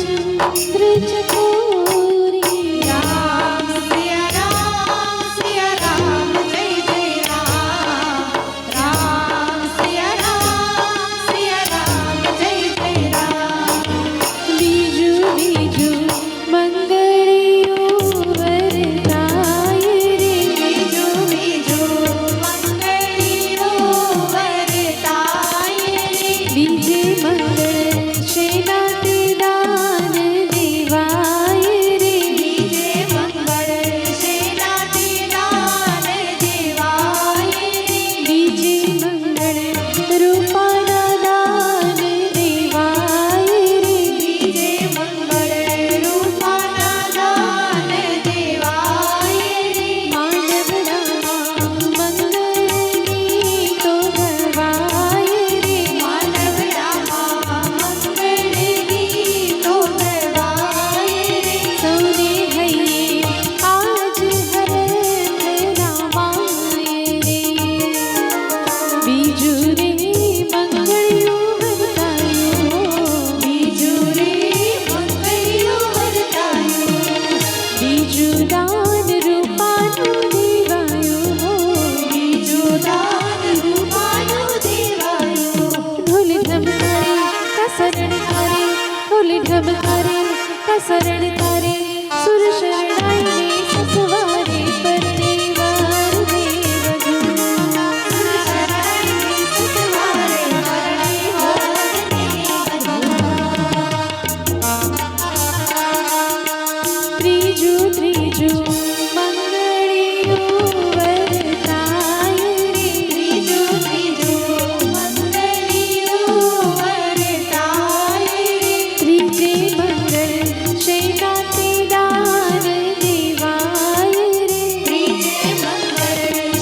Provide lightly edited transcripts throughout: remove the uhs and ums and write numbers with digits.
चंद्र चकोरी राम सिया राम जय जय राम। राम सिया राम जय जय राम। बीजू बीजू मंगलियो वरदाय रे बीजू बीजू मंगलियो वरदाय रे। बीजे मंगल सेनाते दान देवाय रे बीजे मंगल सेनाते दान देवाय रे। बीजे मंगल रूपाना दान देवाय रे बीजे मंगल रूपाना दान देवाय रे। मानव रामा मंगलनी तो गवाय रे मानव रामा मंगल गीतो गवाय रे। सौने हइये आज हरख रामाय रे बीजू रे मंगलियो वरदायो बीजू रे मंगलियो वरदायो। बीजू दान रूपानु देवायो बीजू दान रूपानु देवायो। ढोल ढमकारे कसरण तारे ढोल ढमकारे कसरण तारे सुर शरणाई ने ससवारे परने वार देवधू सुर शरणाई ने सतवारे वरणे वार देवधू। त्रिजु त्रिजु मंगलियो वरदाय रे त्रिजु त्रिजु मंगलियो वरदाय रे। त्रिजे मंगल सेनाते दान देवाय रे त्रिजे मंगल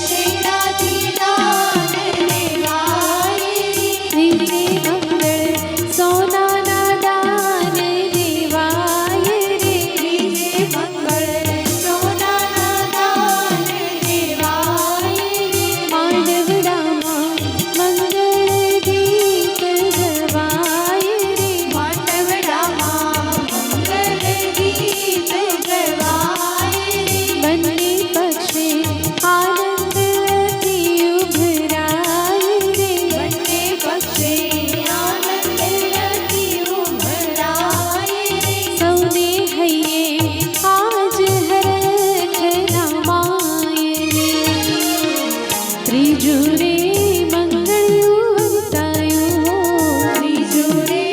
सेनाते दान देवाय रे। त्रिजे मंगल सोनाना दान देवाय रे त्रिजे मंगल सोनाना दान देवाय रे। मानव रामा मंगल गीत गवाय रे मानव रामा मंगल गीत गवाय रे। बन्ने पक्षे आनंद अति उभराय रे बन्ने पक्षे आनंद अति उभराय रे। सौने हइये आज हरख रामाय रे त्रिजु रे मंगलियो वरदायो त्रिजु रे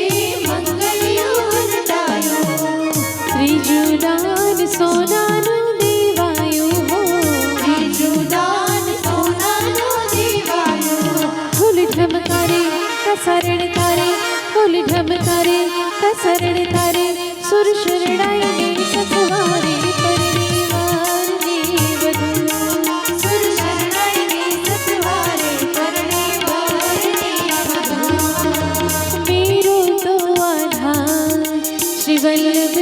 मंगलियो वरदायो। त्रिजु दान सोनानु देवायो त्रिजु दान सोनानो देवायो। ढोल ढमकारे कसरण तारे ढोल ढमकारे कसरण तारे सुर शरणाई ने ससवारे परने वार देवधू सुर शरणाई ने सतवारे वरणे वार देवधू। मेरो तो आधार श्री वल्लभ